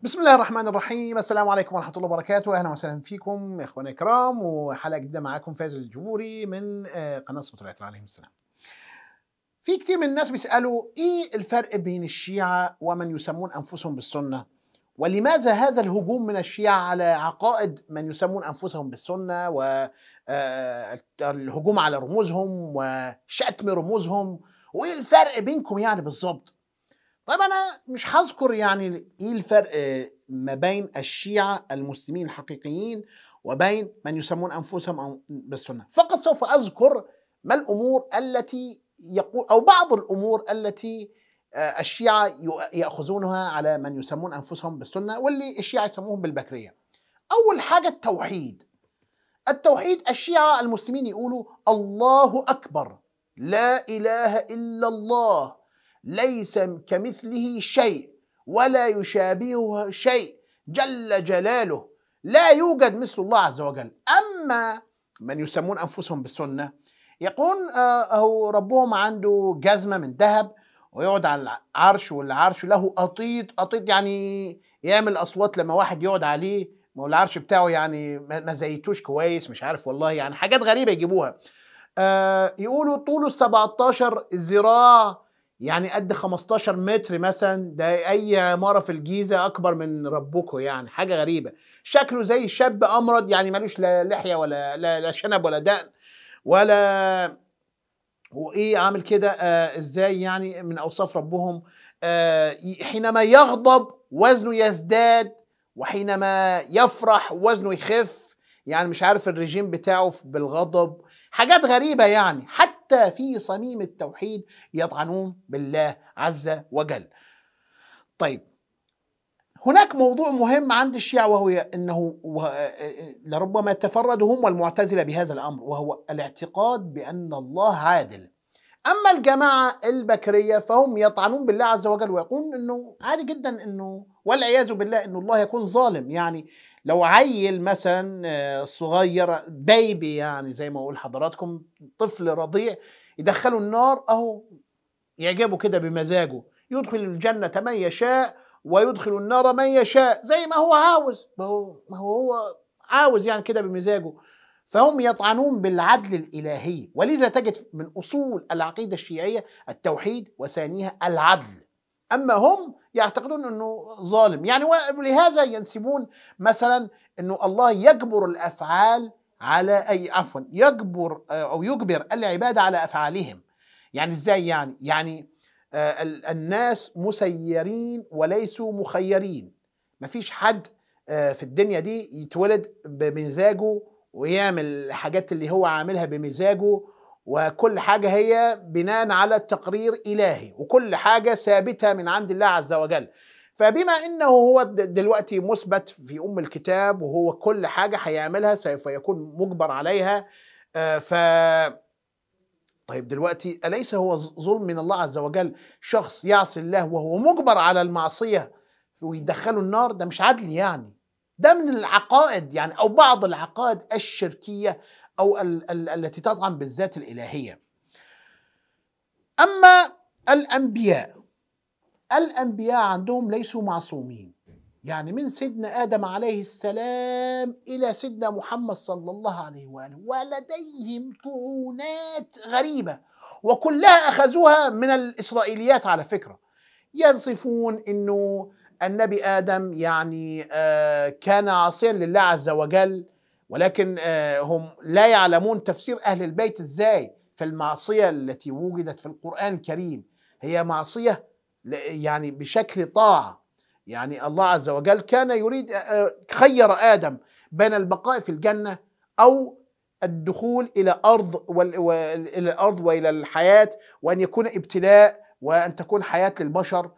بسم الله الرحمن الرحيم. السلام عليكم ورحمة الله وبركاته. أهلا وسهلا فيكم يا إخواني الكرام، وحلقة جديدة معاكم فايز الجبوري من قناة صوت العطر عليهم السلام. في كتير من الناس بيسألوا إيه الفرق بين الشيعة ومن يسمون أنفسهم بالسنة؟ ولماذا هذا الهجوم من الشيعة على عقائد من يسمون أنفسهم بالسنة والهجوم على رموزهم وشتم رموزهم؟ وإيه الفرق بينكم يعني بالظبط؟ طيب أنا مش هذكر يعني إيه الفرق ما بين الشيعة المسلمين الحقيقيين وبين من يسمون أنفسهم بالسنة، فقط سوف أذكر ما الأمور التي يقول أو بعض الأمور التي الشيعة يأخذونها على من يسمون أنفسهم بالسنة واللي الشيعة يسموهم بالبكرية. أول حاجة التوحيد. الشيعة المسلمين يقولوا الله أكبر، لا إله إلا الله، ليس كمثله شيء ولا يشابهه شيء جل جلاله، لا يوجد مثل الله عز وجل. أما من يسمون أنفسهم بالسنة يقول هو ربهم عنده جزمة من ذهب ويقعد على العرش والعرش له أطيط يعني يعمل أصوات لما واحد يقعد عليه، والعرش بتاعه يعني ما زيتوش كويس، مش عارف والله، يعني حاجات غريبة يجيبوها. يقولوا طوله 17 ذراع، يعني قد 15 متر مثلا، ده اي عماره في الجيزه اكبر من ربكم، يعني حاجه غريبه. شكله زي شاب امرد، يعني ملوش لا لحيه ولا شنب ولا دقن ولا، وايه عامل كده ازاي يعني من اوصاف ربهم. حينما يغضب وزنه يزداد، وحينما يفرح وزنه يخف، يعني مش عارف الرجيم بتاعه بالغضب، حاجات غريبة يعني. حتى في صميم التوحيد يطعنون بالله عز وجل. طيب، هناك موضوع مهم عند الشيعة وهو أنه لربما تفردوا هم والمعتزلة بهذا الأمر، وهو الاعتقاد بأن الله عادل. أما الجماعة البكرية فهم يطعنون بالله عز وجل ويقولون أنه عادي جدا أنه والعياذ بالله أنه الله يكون ظالم. يعني لو عيل مثلا صغير بيبي، يعني زي ما أقول حضراتكم طفل رضيع، يدخله النار أهو يعجبه كده بمزاجه، يدخل الجنة من يشاء ويدخل النار من يشاء زي ما هو عاوز، ما هو عاوز يعني كده بمزاجه. فهم يطعنون بالعدل الإلهي، ولذا تجد من أصول العقيدة الشيعية التوحيد وثانيها العدل. أما هم يعتقدون أنه ظالم يعني، ولهذا ينسبون مثلا أنه الله يجبر الأفعال على يجبر أو يجبر العباد على أفعالهم. يعني إزاي يعني الناس مسيرين وليسوا مخيرين. مفيش حد في الدنيا دي يتولد بمزاجه ويعمل الحاجات اللي هو عاملها بمزاجه، وكل حاجة هي بناء على تقرير إلهي، وكل حاجة ثابتة من عند الله عز وجل. فبما انه هو دلوقتي مثبت في الكتاب، وهو كل حاجة هيعملها سوف يكون مجبر عليها، طيب دلوقتي أليس هو ظلم من الله عز وجل شخص يعصي الله وهو مجبر على المعصية ويدخله النار؟ ده مش عدل يعني. ده من العقائد يعني، أو بعض العقائد الشركية أو التي تطعن بالذات الإلهية. أما الأنبياء عندهم ليسوا معصومين، يعني من سيدنا آدم عليه السلام إلى سيدنا محمد صلى الله عليه وآله، ولديهم طعونات غريبة وكلها أخذوها من الإسرائيليات على فكرة. يصفون أنه النبي آدم يعني كان عاصيا لله عز وجل، ولكن هم لا يعلمون تفسير أهل البيت إزاي. فالمعصية التي وجدت في القرآن الكريم هي معصية يعني بشكل طاعة. يعني الله عز وجل كان يريد خير آدم بين البقاء في الجنة أو الدخول إلى الأرض وإلى الحياة، وأن يكون ابتلاء وأن تكون حياة للبشر.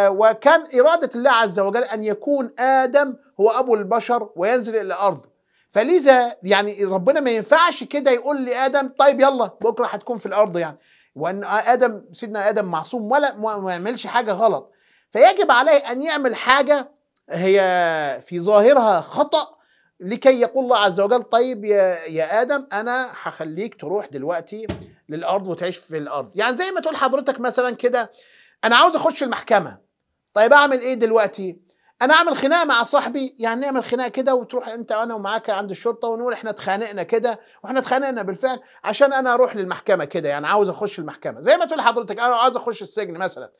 وكان إرادة الله عز وجل أن يكون آدم هو أبو البشر وينزل إلى الأرض. فلذا يعني ربنا ما ينفعش كده يقول لآدم طيب يلا بكرة هتكون في الأرض، يعني وأن سيدنا آدم معصوم ولا ما يعملش حاجة غلط. فيجب عليه أن يعمل حاجة هي في ظاهرها خطأ، لكي يقول الله عز وجل طيب يا آدم أنا هخليك تروح دلوقتي للأرض وتعيش في الأرض. يعني زي ما تقول حضرتك مثلا كده أنا عاوز أخش المحكمة، طيب أعمل إيه دلوقتي؟ انا اعمل خناقه مع صاحبي، يعني نعمل خناقه كده وتروح انت وانا ومعاك عند الشرطه ونقول احنا اتخانقنا كده، واحنا اتخانقنا بالفعل عشان انا اروح للمحكمه كده، يعني عاوز اخش المحكمه، زي ما تقول حضرتك انا عاوز اخش السجن مثلا.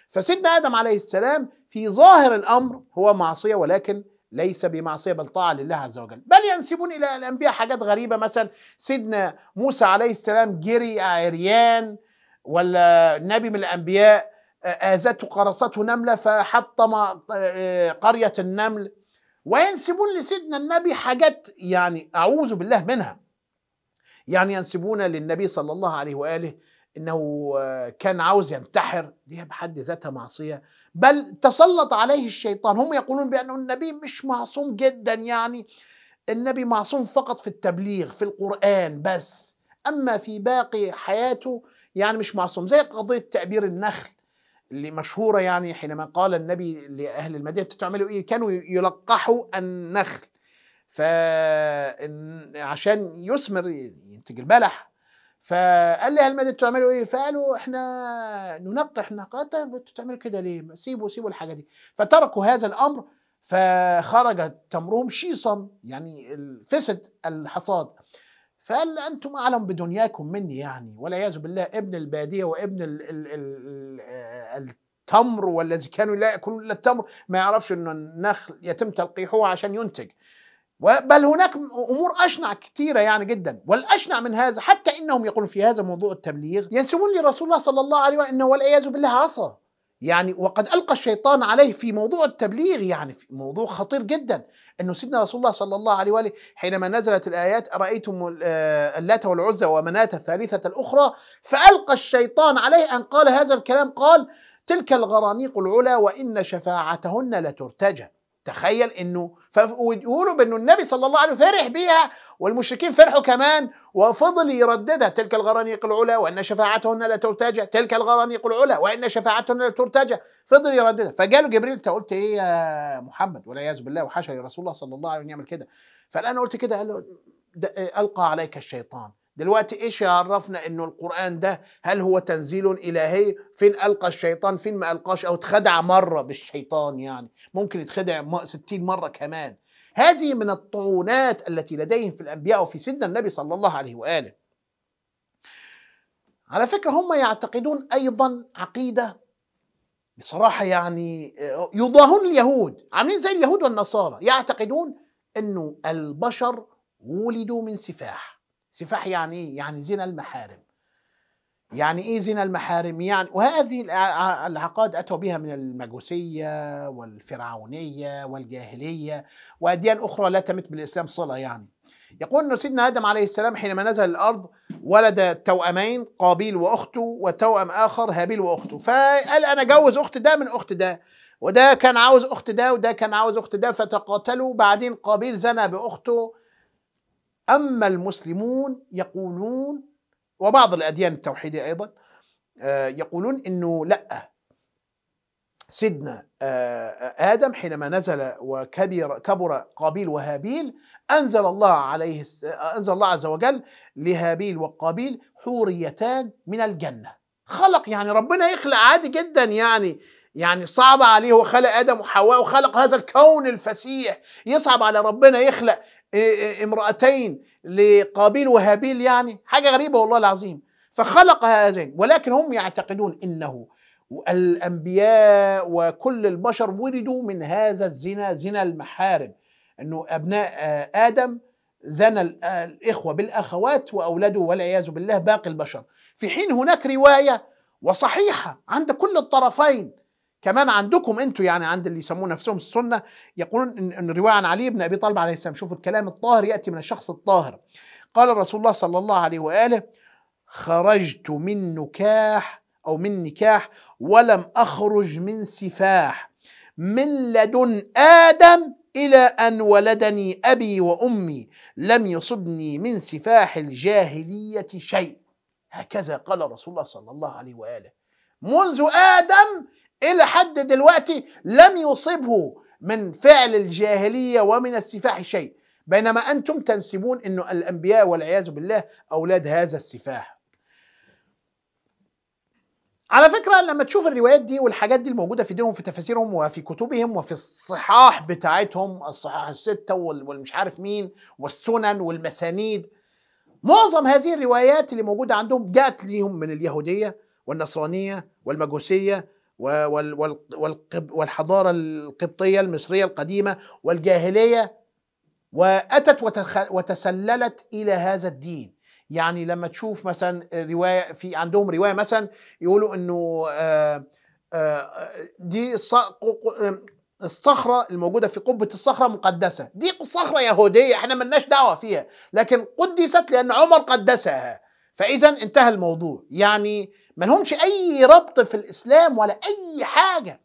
فسيدنا ادم عليه السلام في ظاهر الامر هو معصيه، ولكن ليس بمعصيه بل طاعه لله عز وجل، بل ينسبون الى الانبياء حاجات غريبه. مثلا سيدنا موسى عليه السلام جري عريان، ولا نبي من الانبياء آذته قرصته نملة فحطم قرية النمل. وينسبون لسيدنا النبي حاجات يعني أعوذ بالله منها، يعني ينسبون للنبي صلى الله عليه وآله إنه كان عاوز ينتحر، دي بحد ذاتها معصية، بل تسلط عليه الشيطان. هم يقولون بأنه النبي مش معصوم جدا، يعني النبي معصوم فقط في التبليغ في القرآن بس، أما في باقي حياته يعني مش معصوم. زي قضية تعبير النخل اللي مشهورة، يعني حينما قال النبي لأهل المدينة تعملوا إيه؟ كانوا يلقحوا النخل عشان يثمر ينتج البلح. فقال لي أهل المدينة تعملوا إيه؟ فقالوا إحنا ننقح نقاط. تعملوا كده ليه؟ سيبوا الحاجة دي. فتركوا هذا الأمر، فخرج تمرهم شيصا، يعني فسد الحصاد. فقال أنتم أعلم بدنياكم مني، يعني والعياذ بالله ابن البادية وابن التمر، والذي كانوا لا يأكلون إلا التمر ما يعرفش أن النخل يتم تلقيحه عشان ينتج. بل هناك أمور أشنع كثيرة يعني جدا، والأشنع من هذا حتى إنهم يقولون في هذا موضوع التبليغ ينسبون لرسول الله صلى الله عليه وسلم إنه والعياذ بالله عصى، يعني وقد ألقى الشيطان عليه في موضوع التبليغ، يعني في موضوع خطير جدا. أنه سيدنا رسول الله صلى الله عليه وآله حينما نزلت الآيات أرأيتم اللات والعزى ومناة الثالثة الأخرى، فألقى الشيطان عليه أن قال هذا الكلام، قال تلك الغرانيق العلا وإن شفاعتهن لترتجى. تخيل انه ويقولوا بانه النبي صلى الله عليه وسلم فرح بيها والمشركين فرحوا كمان، وفضل يرددها تلك الغرانيق العلا وان شفاعتهن لا ترتجى، تلك الغرانيق العلا وان شفاعتهن لا ترتجى، فضل يرددها. فجاله جبريل انت قلت ايه يا محمد؟ والعياذ بالله، وحاشا لرسول الله صلى الله عليه وسلم يعمل كده. فالان قلت كده، قال له القى عليك الشيطان. دلوقتي ايش يعرفنا انه القرآن ده هل هو تنزيل الهي؟ فين القى الشيطان؟ فين ما القاش؟ او اتخدع مرة بالشيطان، يعني ممكن يتخدع 60 مرة كمان. هذه من الطعونات التي لديهم في الانبياء وفي سيدنا النبي صلى الله عليه واله. على فكرة هم يعتقدون ايضا عقيدة بصراحة يعني يضاهون اليهود، عاملين زي اليهود والنصارى، يعتقدون انه البشر ولدوا من سفاح. سفاح يعني ايه؟ يعني زنا المحارم. يعني ايه زنا المحارم؟ يعني وهذه العقائد اتوا بها من المجوسيه والفرعونيه والجاهليه واديان اخرى لا تمت بالاسلام صله. يعني يقول ان سيدنا ادم عليه السلام حينما نزل الارض ولد توأمين، قابيل واخته، وتوأم اخر هابيل واخته. فقال انا جوز اخت ده من اخت ده، وده كان عاوز اخت ده وده كان عاوز اخت ده، فتقاتلوا. بعدين قابيل زنى باخته. أما المسلمون يقولون، وبعض الأديان التوحيدية أيضا يقولون أنه لا، سيدنا آدم حينما نزل وكبر قابيل وهابيل أنزل الله عز وجل لهابيل وقابيل حوريتان من الجنة. خلق، يعني ربنا يخلق عادي جدا، يعني صعب عليه، هو خلق آدم وحواء وخلق هذا الكون الفسيح، يصعب على ربنا يخلق امرأتين لقابيل وهابيل؟ يعني حاجة غريبة والله العظيم. فخلق هذين، ولكن هم يعتقدون إنه الأنبياء وكل البشر ولدوا من هذا الزنا، زنا المحارم، أنه أبناء آدم زنى الإخوة بالأخوات وأولادوا والعياذ بالله باقي البشر. في حين هناك رواية وصحيحة عند كل الطرفين، كمان عندكم انتوا، يعني عند اللي يسمون نفسهم السنة، يقولون ان الرواية عن علي بن أبي طالب عليه السلام. شوفوا الكلام الطاهر يأتي من الشخص الطاهر. قال رسول الله صلى الله عليه وآله خرجت من نكاح ولم أخرج من سفاح، من لدن آدم إلى أن ولدني أبي وأمي لم يصبني من سفاح الجاهلية شيء. هكذا قال رسول الله صلى الله عليه وآله، منذ آدم إلى حد دلوقتي لم يصبه من فعل الجاهلية ومن السفاح شيء، بينما أنتم تنسبون أنه الأنبياء والعياذ بالله أولاد هذا السفاح. على فكرة لما تشوف الروايات دي والحاجات دي الموجودة في دينهم في تفاسيرهم وفي كتبهم وفي الصحاح بتاعتهم، الصحاح الستة والمش عارف مين والسنن والمسانيد، معظم هذه الروايات اللي موجودة عندهم جاءت ليهم من اليهودية والنصرانية والمجوسية والحضارة القبطية المصرية القديمة والجاهلية، وأتت وتسللت إلى هذا الدين. يعني لما تشوف مثلا رواية، في عندهم رواية مثلا يقولوا إنه دي الصخرة الموجودة في قبة الصخرة مقدسة، دي صخرة يهودية احنا ملناش دعوة فيها، لكن قدست لأن عمر قدسها، فإذا انتهى الموضوع. يعني ما لهمش أي ربط في الإسلام ولا أي حاجة.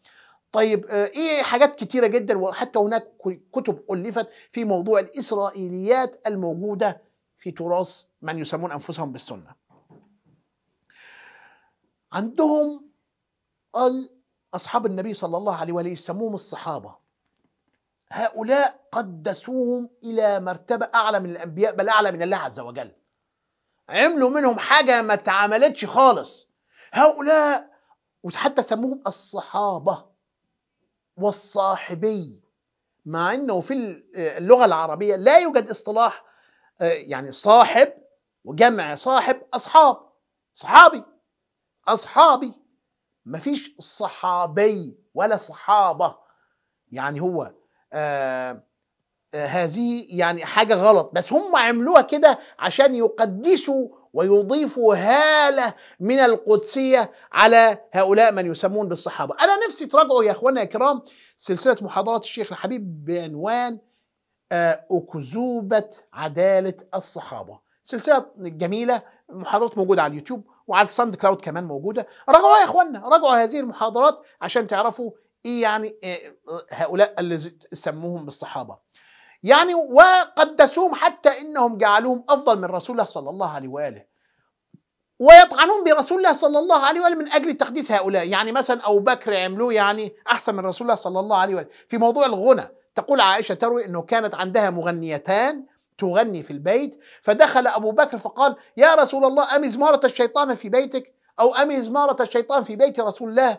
طيب ايه حاجات كتيرة جدا، وحتى هناك كتب ألفت في موضوع الإسرائيليات الموجودة في تراث من يسمون أنفسهم بالسنة. عندهم أصحاب النبي صلى الله عليه وآله يسموهم الصحابة، هؤلاء قدسوهم إلى مرتبة أعلى من الأنبياء، بل أعلى من الله عز وجل. عملوا منهم حاجة ما اتعملتش خالص هؤلاء، وحتى سموهم الصحابة والصاحبي، مع أنه في اللغة العربية لا يوجد اصطلاح يعني صاحب وجمع صاحب أصحاب، صحابي أصحابي، مفيش صحابي ولا صحابة. يعني هو هذه يعني حاجة غلط، بس هم عملوها كده عشان يقدسوا ويضيفوا هالة من القدسية على هؤلاء من يسمون بالصحابة. أنا نفسي تراجعوا يا أخوانا يا كرام سلسلة محاضرات الشيخ الحبيب بعنوان أكذوبة عدالة الصحابة، سلسلة جميلة، محاضرات موجودة على اليوتيوب وعلى الساوند كلاود كمان موجودة. راجعوا يا اخوانا، راجعوا هذه المحاضرات عشان تعرفوا ايه يعني هؤلاء اللي سموهم بالصحابة يعني، وقدسوهم حتى انهم جعلوهم افضل من رسول الله صلى الله عليه واله، ويطعنون برسول الله صلى الله عليه واله من اجل تقديس هؤلاء. يعني مثلا ابو بكر عملوه يعني احسن من رسول الله صلى الله عليه واله في موضوع الغنى. تقول عائشة تروي انه كانت عندها مغنيتان تغني في البيت، فدخل أبو بكر فقال يا رسول الله أمزمارة الشيطان في بيتك، أو أمزمارة الشيطان في بيت رسول الله.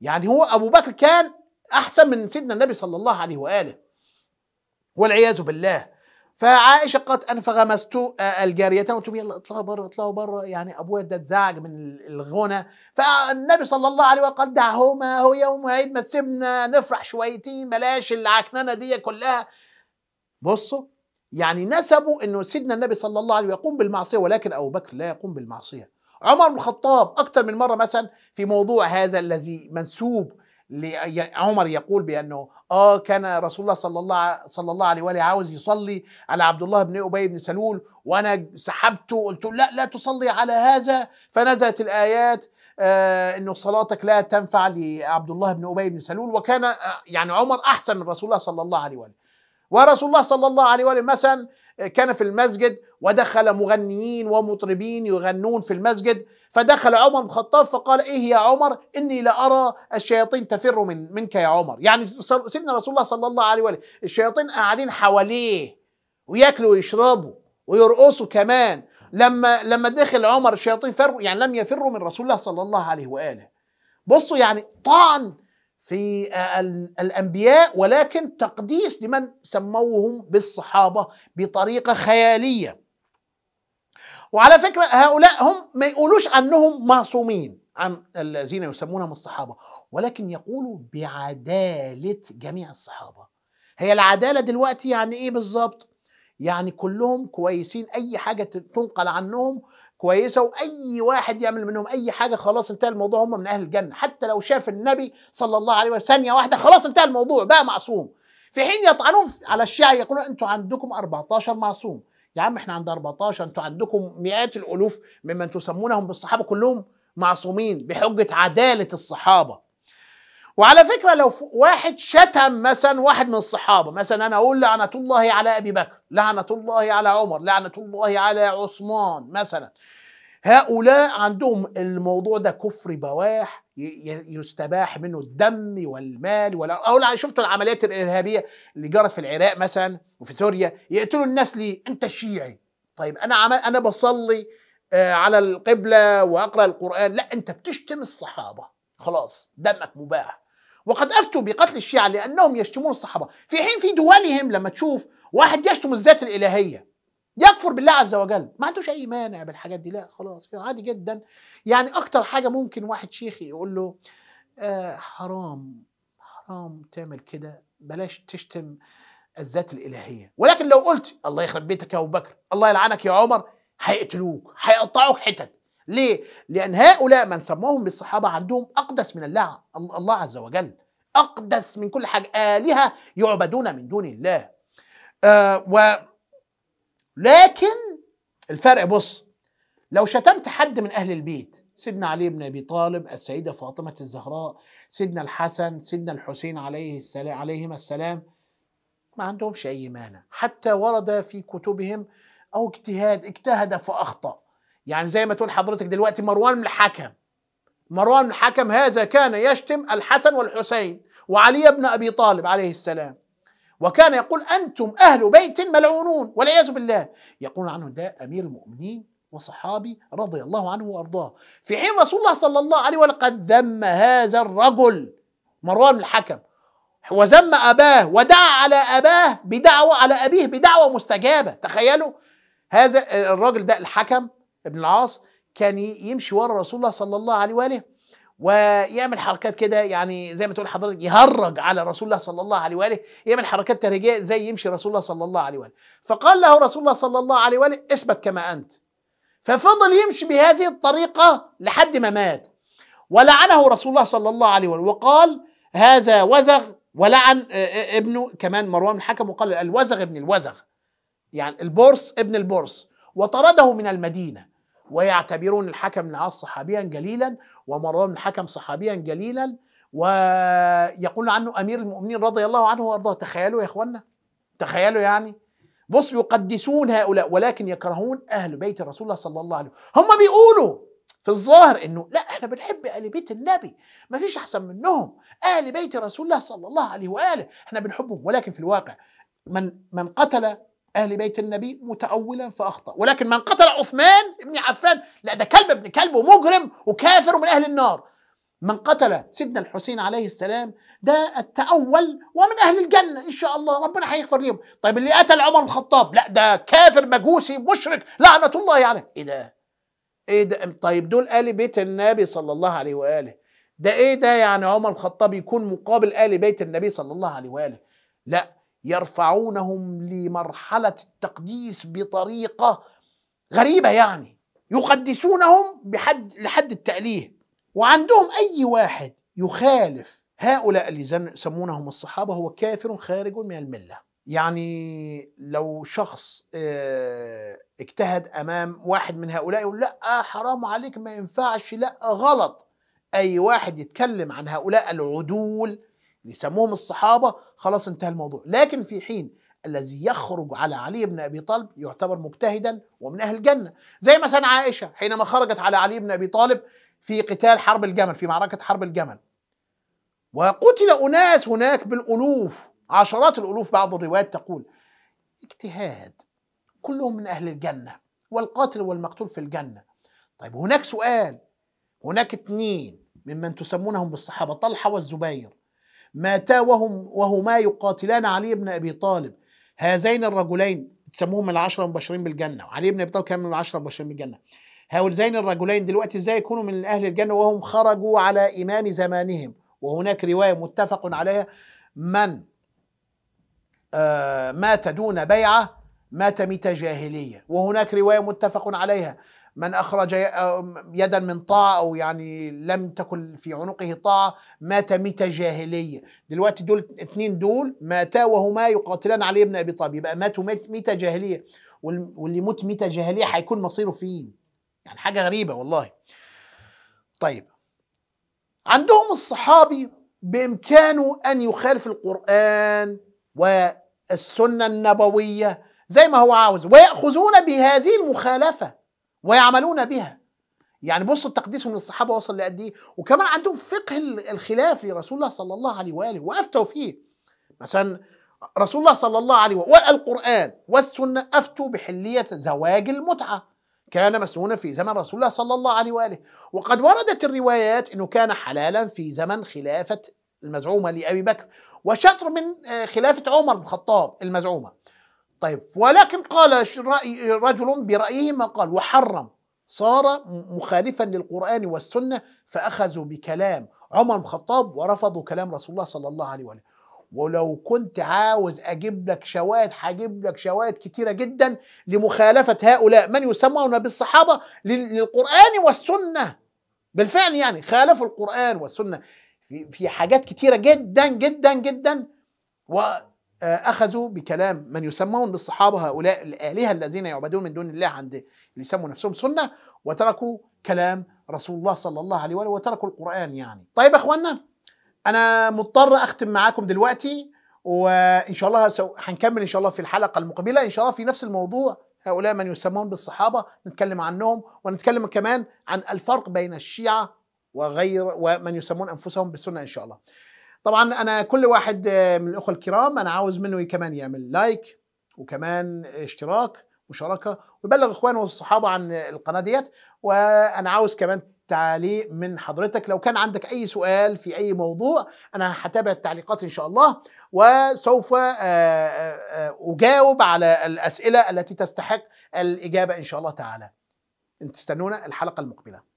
يعني هو أبو بكر كان أحسن من سيدنا النبي صلى الله عليه وآله والعياذ بالله. فعائشة قالت أنا فغمست الجاريتين وقلت يلا اطلعوا بره اطلعوا بره، يعني أبويا ده اتزعج من الغنى. فالنبي صلى الله عليه وآله قال دعهما هو يوم عيد، ما تسيبنا نفرح شويتين، بلاش العكننة دي كلها. بصوا يعني نسبوا انه سيدنا النبي صلى الله عليه وسلم يقوم بالمعصيه، ولكن ابو بكر لا يقوم بالمعصيه. عمر بن الخطاب اكثر من مره مثلا في موضوع هذا الذي منسوب لعمر يقول بانه كان رسول الله صلى الله عليه واله عاوز يصلي على عبد الله بن ابي بن سلول، وانا سحبته قلت لا تصلي على هذا، فنزلت الايات انه صلاتك لا تنفع لعبد الله بن ابي بن سلول. وكان يعني عمر احسن من رسول الله صلى الله عليه واله. ورسول الله صلى الله عليه وآله مثلا كان في المسجد ودخل مغنيين ومطربين يغنون في المسجد، فدخل عمر بن الخطاب فقال ايه يا عمر اني لأرى الشياطين تفر منك يا عمر. يعني سيدنا رسول الله صلى الله عليه وآله الشياطين قاعدين حواليه وياكلوا ويشربوا ويرقصوا كمان. لما دخل عمر الشياطين فروا، يعني لم يفروا من رسول الله صلى الله عليه وآله. بصوا يعني طعن في الأنبياء، ولكن تقديس لمن سموهم بالصحابة بطريقة خيالية. وعلى فكرة هؤلاء هم ما يقولوش عنهم معصومين عن الذين يسمونهم الصحابة، ولكن يقولوا بعدالة جميع الصحابة. هي العدالة دلوقتي يعني ايه بالظبط؟ يعني كلهم كويسين، اي حاجة تنقل عنهم كويسة، وأي واحد يعمل منهم أي حاجة خلاص انتهى الموضوع، هم من أهل الجنة. حتى لو شاف النبي صلى الله عليه وسلم ثانية واحدة خلاص انتهى الموضوع، بقى معصوم. في حين يطعنون على الشيعة يقولون أنتوا عندكم 14 معصوم. يا عم احنا عند 14، انتوا عندكم مئات الألوف ممن تسمونهم بالصحابة كلهم معصومين بحجة عدالة الصحابة. وعلى فكرة لو واحد شتم مثلا واحد من الصحابة، مثلا أنا أقول لعنة الله على أبي بكر، لعنة الله على عمر، لعنة الله على عثمان مثلا، هؤلاء عندهم الموضوع ده كفر بواح، يستباح منه الدم والمال أو شفتوا العمليات الإرهابية اللي جرت في العراق مثلا وفي سوريا، يقتلوا الناس ليه؟ أنت شيعي. طيب أنا بصلي على القبلة وأقرأ القرآن، لا، أنت بتشتم الصحابة، خلاص دمك مباح. وقد أفتوا بقتل الشيعة لأنهم يشتمون الصحابة، في حين في دولهم لما تشوف واحد يشتم الذات الإلهية يكفر بالله عز وجل ما عندوش أي مانع بالحاجات دي، لا خلاص عادي جدا. يعني أكتر حاجة ممكن واحد شيخ يقول له حرام تعمل كده، بلاش تشتم الذات الإلهية. ولكن لو قلت الله يخرب بيتك يا أبو بكر، الله يلعنك يا عمر، هيقتلوك، هيقطعوك حتت. ليه؟ لأن هؤلاء من سموهم بالصحابة عندهم أقدس من الله عز وجل، أقدس من كل حاجة، آلهة يعبدون من دون الله. لكن الفرق، بص، لو شتمت حد من أهل البيت، سيدنا علي بن أبي طالب، السيدة فاطمة الزهراء، سيدنا الحسن، سيدنا الحسين عليهما السلام، ما عندهمش أي مانع. حتى ورد في كتبهم أو اجتهد فأخطأ. يعني زي ما تقول حضرتك دلوقتي مروان بن الحكم هذا كان يشتم الحسن والحسين وعلي بن أبي طالب عليه السلام، وكان يقول أنتم أهل بيت ملعونون والعياذ بالله، يقول عنه ده أمير المؤمنين وصحابي رضي الله عنه وأرضاه، في حين رسول الله صلى الله عليه وسلم قد ذم هذا الرجل مروان بن الحكم، وذم أباه ودعا على أبيه بدعوة مستجابة. تخيلوا هذا الراجل ده الحكم ابن العاص كان يمشي ورا رسول الله صلى الله عليه وآله ويعمل حركات كده، يعني زي ما تقول حضرتك يهرج على رسول الله صلى الله عليه وآله، يعمل حركات تهريجية زي يمشي رسول الله صلى الله عليه وآله. فقال له رسول الله صلى الله عليه وآله اثبت كما أنت، ففضل يمشي بهذه الطريقة لحد ما مات. ولعنه رسول الله صلى الله عليه وآله وقال هذا وزغ، ولعن ابنه كمان مروان بن الحكم وقال الوزغ ابن الوزغ، يعني البرص ابن البرص، وطرده من المدينة. ويعتبرون الحكم بن العاص صحابيا جليلا ومروان بن الحكم صحابيا جليلا، ويقول عنه أمير المؤمنين رضي الله عنه وأرضاه. تخيلوا يا إخوانا، تخيلوا يعني، بص، يقدسون هؤلاء ولكن يكرهون أهل بيت رسول الله صلى الله عليه وسلم. هم بيقولوا في الظاهر إنه لا، إحنا بنحب أهل بيت النبي، ما فيش أحسن منهم، أهل بيت رسول الله صلى الله عليه وآله إحنا بنحبهم. ولكن في الواقع من قتل أهل بيت النبي متأولا فأخطأ، ولكن من قتل عثمان بن عفان لا، ده كلب ابن كلب ومجرم وكافر ومن أهل النار. من قتل سيدنا الحسين عليه السلام ده التأول ومن أهل الجنة إن شاء الله، ربنا هيغفر لهم. طيب اللي قتل عمر بن الخطاب لا، ده كافر مجوسي مشرك لعنة الله عليه. إيه ده؟ طيب دول آل بيت النبي صلى الله عليه وآله، ده إيه ده؟ يعني عمر بن الخطاب يكون مقابل آل بيت النبي صلى الله عليه وآله؟ لا، يرفعونهم لمرحلة التقديس بطريقة غريبة، يعني يقدسونهم لحد التأليه. وعندهم أي واحد يخالف هؤلاء اللي يسمونهم الصحابة هو كافر خارج من الملة. يعني لو شخص اجتهد أمام واحد من هؤلاء يقول لا حرام عليك ما ينفعش، لا غلط، أي واحد يتكلم عن هؤلاء العدول اللي يسموهم الصحابة خلاص انتهى الموضوع. لكن في حين الذي يخرج على علي بن أبي طالب يعتبر مجتهدا ومن أهل الجنة، زي مثلا عائشة حينما خرجت على علي بن أبي طالب في قتال حرب الجمل، في معركة حرب الجمل، وقتل أناس هناك بالألوف، عشرات الألوف، بعض الروايات تقول اجتهاد، كلهم من أهل الجنة، والقاتل والمقتول في الجنة. طيب هناك سؤال، هناك 2 ممن تسمونهم بالصحابة، طلحة والزبير، ماتا وهما يقاتلان علي بن أبي طالب. هذين الرجلين تسموهم من 10 المبشرين بالجنة، وعلي بن أبي طالب كان من 10 المبشرين بالجنة. هؤلاء الرجلين دلوقتي ازاي يكونوا من أهل الجنة وهم خرجوا على إمام زمانهم؟ وهناك رواية متفق عليها من مات دون بيعة مات ميتة جاهلية، وهناك رواية متفق عليها من أخرج يدا من طاعة أو يعني لم تكن في عنقه طاعة مات ميتة جاهلية. دلوقتي دول 2 دول ماتا وهما يقاتلان علي بن أبي طالب، يبقى ماتوا ميتة جاهلية، واللي يموت ميتة جاهلية هيكون مصيره فين؟ يعني حاجة غريبة والله. طيب عندهم الصحابي بإمكانه أن يخالف القرآن والسنة النبوية زي ما هو عاوز، ويأخذون بهذه المخالفة ويعملون بها. يعني بصوا التقديسهم للصحابة وصل لقد ايه. وكمان عندهم فقه الخلاف لرسول الله صلى الله عليه وآله وأفتوا فيه. مثلا رسول الله صلى الله عليه وآله والقرآن والسنة أفتوا بحلية زواج المتعة، كان مسنونا في زمن رسول الله صلى الله عليه وآله. وقد وردت الروايات أنه كان حلالا في زمن خلافة المزعومة لأبي بكر، وشطر من خلافة عمر بن الخطاب المزعومة. طيب، ولكن قال رجل برأيه ما قال وحرم، صار مخالفا للقرآن والسنة، فأخذوا بكلام عمر بن الخطاب ورفضوا كلام رسول الله صلى الله عليه وآله. ولو كنت عاوز أجيب لك شواهد هجيب لك شواهد كتيرة جدا لمخالفة هؤلاء من يسمون بالصحابة للقرآن والسنة. بالفعل يعني خالفوا القرآن والسنة في حاجات كتيرة جدا جدا جدا، وأخذوا بكلام من يسمون بالصحابة، هؤلاء الآلهة الذين يعبدون من دون الله عند اللي يسموا نفسهم سنة، وتركوا كلام رسول الله صلى الله عليه وآله وتركوا القرآن يعني. طيب يا أخوانا، أنا مضطر أختم معاكم دلوقتي، وإن شاء الله هنكمل إن شاء الله في الحلقة المقبلة إن شاء الله في نفس الموضوع، هؤلاء من يسمون بالصحابة نتكلم عنهم، ونتكلم كمان عن الفرق بين الشيعة ومن يسمون أنفسهم بالسنة إن شاء الله. طبعا أنا كل واحد من الأخوة الكرام أنا عاوز منه كمان يعمل لايك، وكمان اشتراك مشاركة، ويبلغ إخوانه والصحابة عن القناة ديت. وأنا عاوز كمان تعليق من حضرتك، لو كان عندك أي سؤال في أي موضوع أنا هتابع التعليقات إن شاء الله، وسوف أجاوب على الأسئلة التي تستحق الإجابة إن شاء الله تعالى. استنونا الحلقة المقبلة.